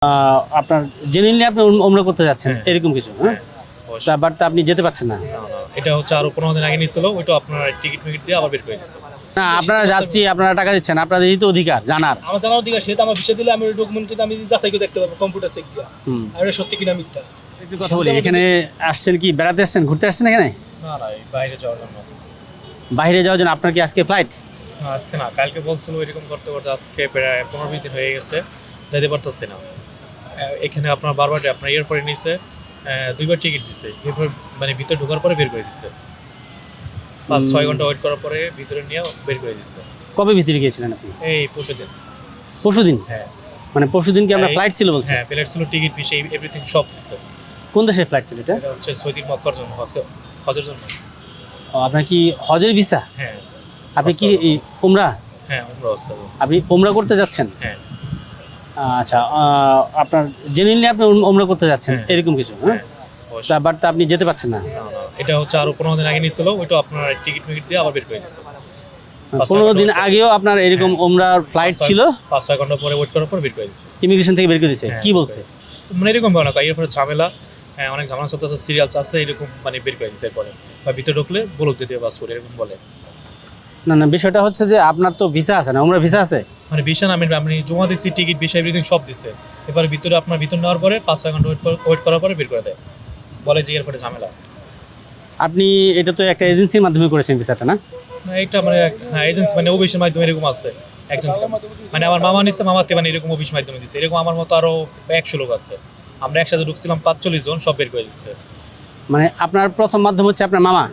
আপনার জেনুইনলি আপনি উমরা করতে যাচ্ছেন এরকম কিছু, হ্যাঁ? বাট আপনি যেতে পারছেন না। এটা হচ্ছে আরো 15 দিন আগে নিছিল, ওইটা আপনার টিকিট দিয়ে আবার বের করে দিচ্ছে। না, আপনারা যাচ্ছি, আপনারা টাকা দিচ্ছেন, আপনাদেরই তো অধিকার জানার। আমার জানার অধিকার, সেটা আমার বিষয় দিলে আমি ডকুমেন্ট কিন্তু আমি যাচাই করে দেখতে পাবো কম্পিউটার চেক দিয়ে আর এটা সত্যি কিনা মিথ্যা। একটু কথা বলি, এখানে আসছেন কি বেড়াতে আসছেন, ঘুরতে আসছেন এখানে? না না, বাইরে যাওয়ার জন্য। বাইরে যাওয়ার জন্য? আপনার কি আজকে ফ্লাইট? আজকে না, কালকে বলছিল এরকম করতে করতে আজকে প্রায় 15-20 দিন হয়ে গেছে, যেতে পারতেছি না। এখানে আপনার বারবার আপনার এয়ারপোর্টে নিচ্ছে, 2বার টিকিট দিচ্ছে, এরপর মানে ভিতরে ঢোকার পরে বের করে দিচ্ছে। 5-6 ঘন্টা ওয়েট করার পরে ভিতরে নিয়ে বের করে দিচ্ছে। কবে ভিতরে গিয়েছিলেন আপনি? এই পরশুদিন। পরশুদিন? হ্যাঁ। মানে পরশুদিন কি আমরা ফ্লাইট ছিল বলছেন? হ্যাঁ, ফ্লাইট ছিল, টিকিট বিষয় এভরিথিং সব দিচ্ছে। কোন দেশের ফ্লাইট ছিল এটা? এটা হচ্ছে সৌদি মক্কার জন্য, হজের জন্য। আপনার কি হজের ভিসা? হ্যাঁ। আপনি কি উমরা? হ্যাঁ, উমরা হচ্ছে। আপনি উমরা করতে যাচ্ছেন? হ্যাঁ। আচ্ছা, আপনার জেনুইনলি আপনি উমরা করতে যাচ্ছেন এরকম কিছু, হ্যাঁ? বাট আপনি যেতে পারছেন না। এটা হচ্ছে আরো 15 দিন আগে নিছিল, ওইটা আপনার টিকিট দিয়ে আবার বের করে দিচ্ছে। 15 দিন আগেও আপনার এরকম উমরার ফ্লাইট ছিল, 5-6 ঘন্টা পরে ওয়েট করার পর বের করে দিচ্ছে। ইমিগ্রেশন থেকে বের করে দিচ্ছে। কি বলছে? মানে এরকম না, এরপরে ঝামেলা, অনেক ঝামেলা চলতেছে, সিরিয়াল আছে, এরকম মানে বের করে দিচ্ছে। এরপরে বা ভিতরে ঢুকলে বলক দিয়ে বাস করে এরকম বলে। না না, বিষয়টা হচ্ছে যে আপনার তো ভিসা আছে না, উমরা ভিসা আছে? মানে ভিসা না, আমি জমা দিচ্ছি, টিকিট বিষয় এভরিথিং সব দিচ্ছে। এবারে ভিতরে আপনার ভিতর নেওয়ার পরে 5-6 ঘন্টা ওয়েট করার পরে বের করে দেয়, বলে যে এরপরে ঝামেলা। আপনি এটা তো একটা এজেন্সির মাধ্যমে করেছেন ভিসাটা, না? না, এটা মানে হ্যাঁ, এজেন্সি মানে অফিসের মাধ্যমে এরকম আছে একজন থেকে। মানে আমার মামা নিচ্ছে, মামাতে মানে এরকম অফিস মাধ্যমে দিচ্ছে। এরকম আমার মতো আরো 100 লোক আছে, আমরা একসাথে ঢুকছিলাম 45 জন, সব বের করে দিচ্ছে। মানে আপনার প্রথম মাধ্যম হচ্ছে আপনার মামা?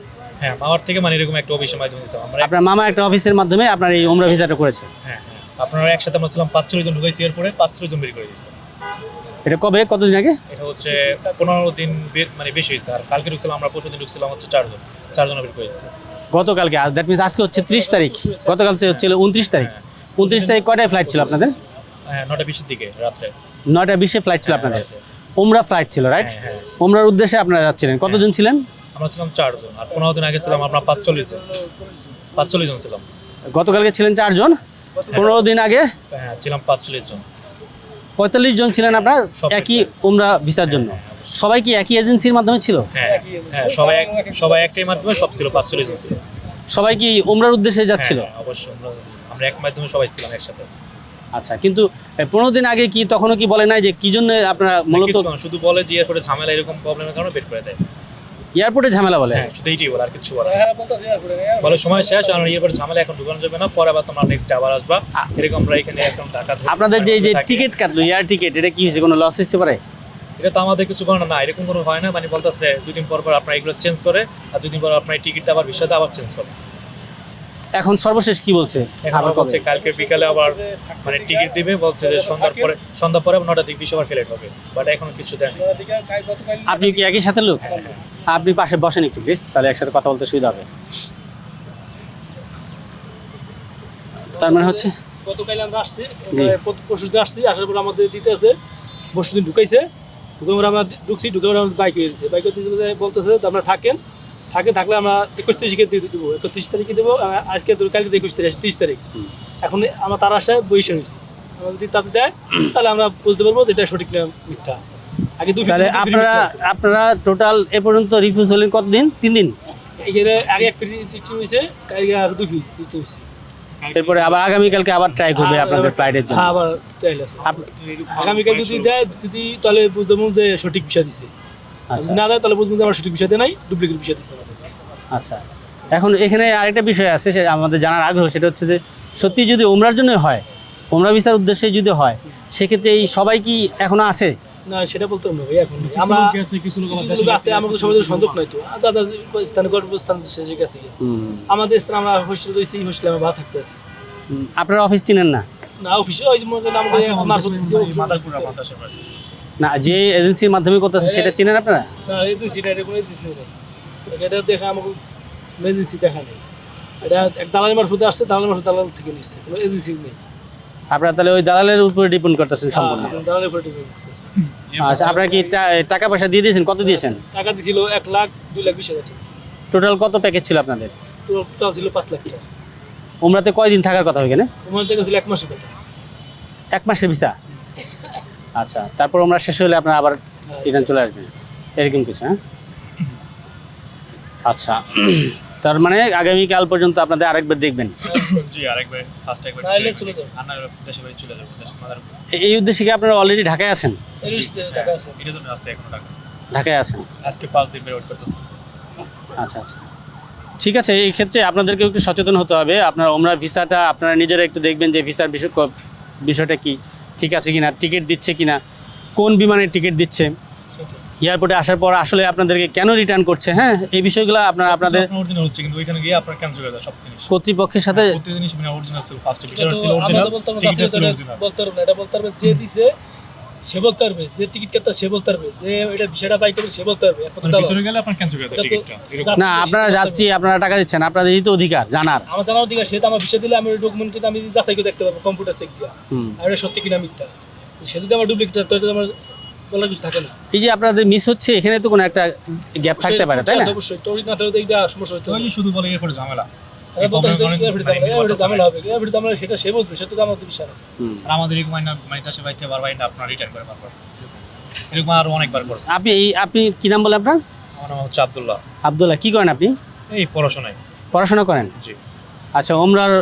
হ্যাঁ, মামার থেকে মানে এরকম একটা অফিসের মাধ্যমে দিচ্ছে আমরা। আপনার মামা একটা অফিসের মাধ্যমে আপনার এই উমরা ভিসাটা করেছে? হ্যাঁ হ্যাঁ, আপনারা একসাথে আমরা ছিলাম 45 জন, ঢুকাইছি, এরপরে 45 জন বের করে দিচ্ছে। এটা কবে, কতদিন আগে? এটা হচ্ছে 15 দিন মানে বেশি হয়েছে। আর কালকে ঢুকছিলাম আমরা, পরশু দিন ঢুকছিলাম হচ্ছে 4 জন বের করে দিচ্ছে গতকালকে? দ্যাট মিনস আজকে হচ্ছে 30 তারিখ, গতকাল হচ্ছিল 29 তারিখ। 29 তারিখ কয়টায় ফ্লাইট ছিল আপনাদের? হ্যাঁ, 9টা-20 দিকে রাত্রে। 9টা 20 ফ্লাইট ছিল আপনাদের? উমরা ফ্লাইট ছিল, রাইট? হ্যাঁ। উমরার উদ্দেশ্যে আপনারা যাচ্ছিলেন, কতজন ছিলেন? আমরা ছিলাম 4 জন, আর 15 দিন আগে ছিলাম আমরা 45 জন ছিলাম। গতকালকে ছিলেন 4 জন, 15 দিন আগে হ্যাঁ ছিলাম 45 জন। 45 জন ছিলেন আপনার একই উমরা ভিসার জন্য। সবাই কি একই এজেন্সির মাধ্যমে ছিল? হ্যাঁ হ্যাঁ, সবাই একটাই মাধ্যমে সব ছিল, 45 জন ছিল। সবাই কি উমরার উদ্দেশ্যে যাচ্ছিল? হ্যাঁ, অবশ্যই আমরা এক মাধ্যমে সবাই ছিলাম একসাথে। আচ্ছা, কিন্তু 15 দিন আগে কি তখনও কি বলে নাই যে কি জন্য আপনারা মূলত? শুধু বলে যে এরপরে ঝামেলা, এরকম প্রবলেমের কারণে বের করে দেয়। এয়ারপোর্টে ঝামেলা বলে? হ্যাঁ, শুধু এইটাই বলে, আর কিছু বলে না। বলে সময় শেষ, আর এরপরে ঝামেলা এখন ঢুকানো যাবে না, পরে আবার তোমরা নেক্সট আবার আসবা। এরকম আমরা এখানে এখন টাকা আপনাদের যে টিকিট কাটলো, এয়ার টিকিট, এটা কি হয়েছে, কোনো লস হতে পারে? এটা তো আমাদের কিছু করানো না, এরকম কোনো হয় না। মানে বলতেছে 2 দিন পর আপনার এগুলো চেঞ্জ করে, আর 2 দিন পর আপনার টিকিটটা আবার ভিসাটা আবার চেঞ্জ করে। এখন সর্বশেষ কি বলছে? আবার বলছে কালকে বিকালে আবার মানে টিকিট দিবে, বলছে যে সন্ধ্যা পরে 9টার দিকে আবার ফ্লাইট হবে, বাট এখনো কিছু দেয়নি। আপনি কি একই সাথে লোক? আপনি পাশে বসেন একটু প্লিজ, তাহলে একসাথে কথা বলতে সুবিধা হবে। তার মানে হচ্ছে গতকাল আমরা আসছি, পরশুদিন আসছি, আসার পর আমাদের দিতে আছে, পরশুদিন ঢুকাইছে, ঢুকে আমরা ঢুকছি, ঢুকে আমরা বাইক হয়ে দিচ্ছে, বাইক বলতেছে আমরা থাকলে আমরা 21 তারিখে দিয়ে দেবো, 31 তারিখে দেবো। আজকে কালকে 30 তারিখ। এখন আমরা তার আশায় বসে নিয়েছি, আমরা যদি তাতে দেয় তাহলে আমরা বুঝতে পারবো যে এটা সঠিক না মিথ্যা। আগে আপনারা টোটাল এ পর্যন্ত রিফিউজ হলেন কতদিন? 3 দিন? এখানে আগে 1 ফ্রি ইচ্ছে হয়েছে, কালকে আর 2 ফ্রি ইচ্ছে হয়েছে। এরপরে আবার আগামীকালকে আবার ট্রাই করবে আপনাদের ফ্লাইটের জন্য? হ্যাঁ, আবার ট্রাইল আছে। আগামীকাল যদি দেয়, তাহলে বুঝতে পারবো যে সঠিক বিষয় দিচ্ছে। যদি না দেয় তাহলে বুঝবো যে আমার সঠিক বিষয় দেয় নাই, ডুপ্লিকেট বিষয় দিচ্ছে আমাদের। আচ্ছা, এখন এখানে আরেকটা বিষয় আছে, সেটা আমাদের জানার আগ্রহ, সেটা হচ্ছে যে সত্যি যদি উমরার জন্য হয়, উমরা ভিসার উদ্দেশ্যে যদি হয়, সেক্ষেত্রে এই সবাই কি এখনো আছে? না, সেটা বলতে পারবো না ভাই, এখন আমরা কিছু লোক আছে, আমাদের সবাই সংযোগ নাই তো, দাদা স্থানে গর্ভস্থান শেষে গেছে। আমাদের স্থানে আমরা হোস্টেল রয়েছি, হোস্টেলে আমরা ভাড়া থাকতে আছি। আপনারা অফিস চিনেন না? না, অফিসে ওই নাম করে মারফত দিছি, না, যে এজেন্সির মাধ্যমে করতেছে সেটা চিনেন আপনারা? না, এজেন্সিটা এটা কোনো এজেন্সি নেই, এটা দেখা আমাকে এজেন্সি দেখা নেই। এটা এক দালালি মারফতে আসছে, দালাল থেকে নিচ্ছে, কোনো এজেন্সি নেই। আপনারা তাহলে ওই দালালের উপরে ডিপেন্ড করতেছেন সম্পূর্ণ? দালালের উপরে ডিপেন্ড করতেছে। আচ্ছা, আপনারা কি টাকা পয়সা দিয়ে দিয়েছেন? কত দিয়েছেন? টাকা দিয়েছিল 1,02,20,000 টাকা। টোটাল কত প্যাকেজ ছিল আপনাদের? টোটাল ছিল 5 লাখ টাকা। উমরাতে কয়দিন থাকার কথা এখানে? ওখান থেকে ছিল 1 মাসের কথা। 1 মাসের ভিসা? আচ্ছা, তারপর আমরা শেষ হলে আপনারা আবার রিটার্ন চলে আসবেন, এরকম কিছু? হ্যাঁ, আচ্ছা। তার মানে আগামীকাল পর্যন্ত আপনাদের আরেকবার দেখবেন? জি, আরেকবার ফার্স্ট একবার নাইলে চলে যাবো। আনার দেশে বাড়ি চলে যাবো, দেশে মাদার এই উদ্দেশ্যে কি আপনারা অলরেডি ঢাকায় আছেন? টাকা আছে। এটা জন্য আছে এখন টাকা। ঢাকায় আছেন, আজকে 5 দিন বের করতেছে। আচ্ছা আচ্ছা, ঠিক আছে। এই ক্ষেত্রে আপনাদেরকেও একটু সচেতন হতে হবে। আপনার ওমরা ভিসাটা আপনারা নিজেরা একটু দেখবেন যে ভিসার বিষয়টা কি ঠিক আছে কিনা, টিকিট দিচ্ছে কিনা, কোন বিমানের টিকিট দিচ্ছে, এয়ারপোর্টে আসার পর আসলে আপনাদেরকে কেন রিটার্ন করছে। হ্যাঁ, এই বিষয়গুলো আপনারা আপনাদের অরিজিনাল হচ্ছে, কিন্তু ওইখানে গিয়ে আপনার ক্যান্সেল করে দেয় সব জিনিস। কর্তৃপক্ষের সাথে প্রত্যেক জিনিস মানে অরিজিনাল ছিল, ফার্স্টে বিষয় কিন্তু ছিল অরিজিনাল, আমরা বলতে পারবো না, টিকিটটা ছিল আপনি অরিজিনাল। বলতে পারবেন না, এটা বলতে পারবে যে দিছে সে বলতে পারবে, যে টিকিট কাটটা সে বলতে পারবে, যে এটা বিষয়টা বাই করবে সে বলতে পারবে। এখন তো ভিতরে গেলে আপনার ক্যান্সেল করে দেয় এটা তো টিকিটটা। এরকম না, আপনারা যাচ্ছি, আপনারা টাকা দিচ্ছেন, আপনাদেরই তো অধিকার জানার। আমার জানার অধিকার, সেটা আমার বিষয় দিলে আমি ডকুমেন্ট কিন্তু আমি যাচাই করে দেখতে পারবো কম্পিউটার চেক দিয়ে, হুম। আর এটা সত্যি কিনা মিথ্যা। সে যদি আমার ডুপ্লিকেট, তাহলে আমার বলার কিছু থাকে না। এই যে আপনাদের মিস হচ্ছে, এখানে তো কোনো একটা গ্যাপ থাকতে পারে, তাই না? অবশ্যই টোরি না থাকলে তো এটা সমস্যা হতে ওই যে শুধু বলে এরপরে ঝামেলা। এটা বলতে হবে যে এটা ঝামেলা হবে, এটা ঝামেলা, সেটা সে বুঝবে, সেটা তো আমার তো বিষয় না। হুম। আর আমাদের এরকম না মানে দেশে বাইতে বারবার এটা আপনার রিটার্ন করে বারবার। এরকম আরো অনেকবার করছে। আপনি কি নাম বলে আপনার? আমার নাম হচ্ছে আব্দুল্লাহ। আব্দুল্লাহ, কি করেন আপনি? এই পড়াশোনায়। পড়াশোনা করেন? জি আচ্ছা, ওমরার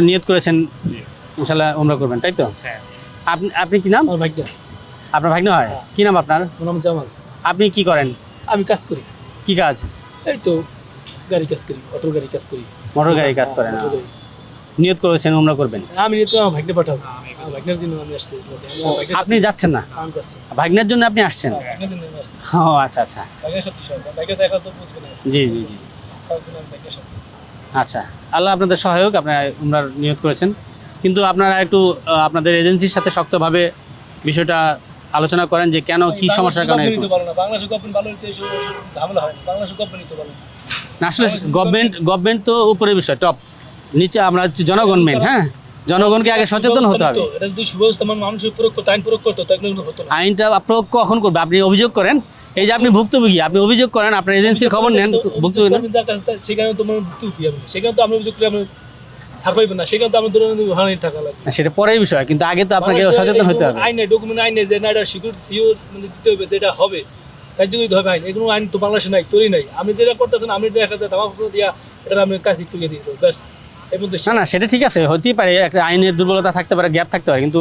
নিয়ত করেছেন, জি ইনশাল্লাহ ওমরা করবেন, তাই তো? হ্যাঁ। আপনি কি নাম? আমার ভাইটা, আপনার ভাগ্নে হয়? কি নাম আপনার? আমার নাম জামাল। আপনি কি করেন? আমি কাজ করি, কি কাজ? এই তো গাড়ি কাজ করি, অটো গাড়ি কাজ করি। মোটর গাড়ি কাজ করেন? মোটর গাড়ি। নিয়ত করেছেন ওমরা করবেন? আমি তো আমার ভাগ্নে পাঠাবো, আমার ভাগ্নের জন্য আমি আসছি। আমার ভাগ্নে- আপনি যাচ্ছেন না, আমি যাচ্ছি, ভাগ্নের জন্য আপনি আসছেন? ভাগ্নের জন্য আমি আসছি। ও আচ্ছা আচ্ছা, ভাগ্নের সাথে সব, ভাগ্নে দেখা তো বুঝবে না, জি জি জি, তার জন্য আমি ভাগ্নের সাথে। আচ্ছা। আল্লাহ আপনাদের সহায়ক, আপনারা ওমরার নিয়ত করেছেন, কিন্তু আপনারা একটু আপনাদের এজেন্সির সাথে শক্তভাবে বিষয়টা আলোচনা করেন যে কেন, কি সমস্যার কারণে বাংলাদেশের এরকম। গভর্নমেন্ট নিতে পারে না, বাংলাদেশের গভর্নমেন্ট ভালো হইতে এসব ঝামেলা হয় না, বাংলাদেশের গভর্নমেন্ট নিতে পারে না। না, আসলে গভর্নমেন্ট তো উপরের বিষয়, টপ, নিচে আমরা হচ্ছে জনগণ মেন। হ্যাঁ, জনগণকে আগে সচেতন হতে হবে। এটা যদি সুব্যবস্থা মানুষের প্রয়োগ করতো, আইন প্রয়োগ করতো, তাহলে কিন্তু হতো না। আইনটা প্রয়োগ কখন করবে? আপনি অভিযোগ করেন, এই যে আপনি ভুক্তভোগী, আপনি অভিযোগ করেন, আপনার এজেন্সির খবর নেন, ভুক্তভোগী নেন। সেখানে তোমার ভুক্তভোগী হবে না, সেখানে তো আমরা অভিযোগ করে আমরা ছাড় পাইবেন না, সেখানে তো আমরা ধরে হারানি টাকা লাগবে। না, সেটা পরের বিষয়, কিন্তু আগে তো আপনাকে সচেতন হতে হবে। আইন নেই, ডকুমেন্ট আইন নেই যে না, এটা সিকিউরিটি সিও মানে দিতে হবে, যেটা হবে কার্যকরী হবে আইন। এগুলো আইন তো বাংলাদেশে নাই, তোরই নাই। আপনি যেটা করতেছেন, আপনি দেখা যায় দামা দিয়া এটা আমি কাজই তুলে দিয়ে দেবো, ব্যাস। এর মধ্যে না না, সেটা ঠিক আছে, হতেই পারে একটা আইনের দুর্বলতা থাকতে পারে, গ্যাপ থাকতে পারে, কিন্তু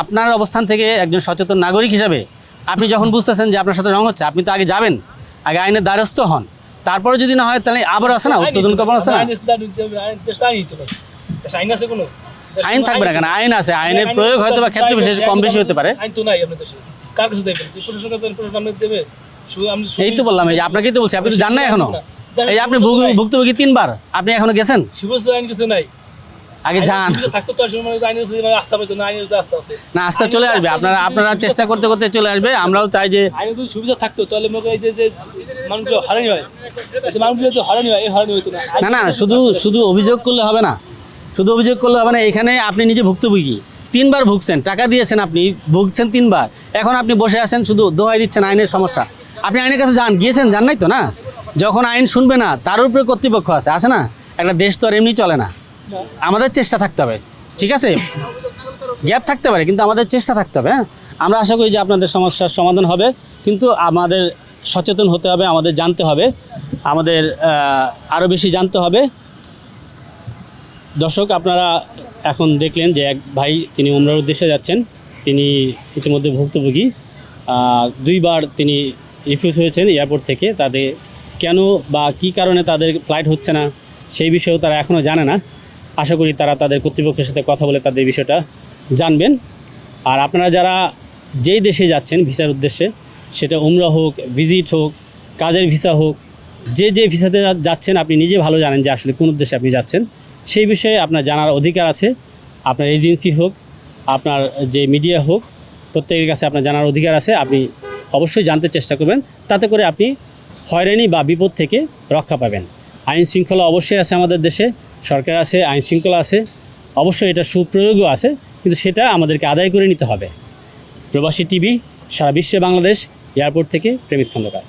আপনার অবস্থান থেকে একজন সচেতন নাগরিক হিসাবে আপনি যখন বুঝতেছেন যে আপনার সাথে রং হচ্ছে, আপনি তো আগে যাবেন, আগে আইনের দ্বারস্থ হন, তারপরে যদি না হয় তাহলে আবার আছে না, উত্তোলন কখন আছে না? দেশটা আইন তো নাই, দেশে আইন আছে কোনো? আইন থাকবে না কেন? আইন আছে, আইনের প্রয়োগ হয়তো বা ক্ষেত্র বিশেষে কম বেশি হতে পারে। আইন তো নাই আপনার দেশে, কার কাছে দেবেন? যে প্রশাসন কাছে প্রশাসন আপনাকে দেবে। এই তো বললাম, এই যে আপনাকেই তো বলছি, আপনি তো জান না এখনো। এই যে আপনি ভুক্তভোগী 3 বার, আপনি এখনো গেছেন? সুব্যবস্থা আইন কিছু নাই, আগে যান। থাকতো তো আসলে আইনের আস্থা পেতো না, আইনের আস্থা আছে না, আস্থা চলে আসবে, আপনারা চেষ্টা করতে করতে চলে আসবে। আমরাও চাই যে আইনের যদি সুবিধা থাকতো, তাহলে মনে হয় যে মানুষগুলো হারানি হয়, মানুষগুলো তো হারানি হয়, এই হারানি হইতো না। না না, শুধু অভিযোগ করলে হবে না, শুধু অভিযোগ করলে হবে না। এখানে আপনি নিজে ভুক্তভোগী, 3 বার ভুগছেন, টাকা দিয়েছেন, আপনি ভুগছেন 3 বার, এখন আপনি বসে আছেন শুধু দোহাই দিচ্ছেন আইনের সমস্যা। আপনি আইনের কাছে গিয়েছেন, যান নাই তো না? যখন আইন শুনবে না, তার উপরে কর্তৃপক্ষ আছে না? একটা দেশ তো আর এমনি চলে না, আমাদের চেষ্টা থাকতে হবে, ঠিক আছে? গ্যাপ থাকতে পারে, কিন্তু আমাদের চেষ্টা থাকতে হবে। হ্যাঁ, আমরা আশা করি যে আপনাদের সমস্যার সমাধান হবে, কিন্তু আমাদের সচেতন হতে হবে, আমাদের জানতে হবে, আমাদের আরও বেশি জানতে হবে। দর্শক, আপনারা এখন দেখলেন যে এক ভাই, তিনি উমরার উদ্দেশ্যে যাচ্ছেন, তিনি ইতিমধ্যে ভুক্তভোগী, 2 বার তিনি রিফিউজ হয়েছেন এয়ারপোর্ট থেকে। তাদের কেন বা কী কারণে তাদের ফ্লাইট হচ্ছে না, সেই বিষয়েও তারা এখনও জানে না। আশা করি তারা তাদের কর্তৃপক্ষের সাথে কথা বলে তাদের বিষয়টা জানবেন। আর আপনারা যারা যেই দেশে যাচ্ছেন ভিসার উদ্দেশ্যে, সেটা উমরা হোক, ভিজিট হোক, কাজের ভিসা হোক, যে ভিসাতে যাচ্ছেন, আপনি নিজে ভালো জানেন যে আসলে কোন উদ্দেশ্যে আপনি যাচ্ছেন। সেই বিষয়ে আপনার জানার অধিকার আছে। আপনার এজেন্সি হোক, আপনার যে মিডিয়া হোক, প্রত্যেকের কাছে আপনার জানার অধিকার আছে। আপনি অবশ্যই জানতে চেষ্টা করবেন, তাতে করে আপনি হয়রানি বা বিপদ থেকে রক্ষা পাবেন। আইন শৃঙ্খলা অবশ্যই আছে আমাদের দেশে, সরকার আছে, আইন শৃঙ্খলা আছে, অবশ্যই এটা সুপ্রয়োগও আছে, কিন্তু সেটা আমাদেরকে আদায় করে নিতে হবে। প্রবাসী টিভি, সারা বিশ্বে বাংলাদেশ, এয়ারপোর্ট থেকে প্রেমিত খন্দকার।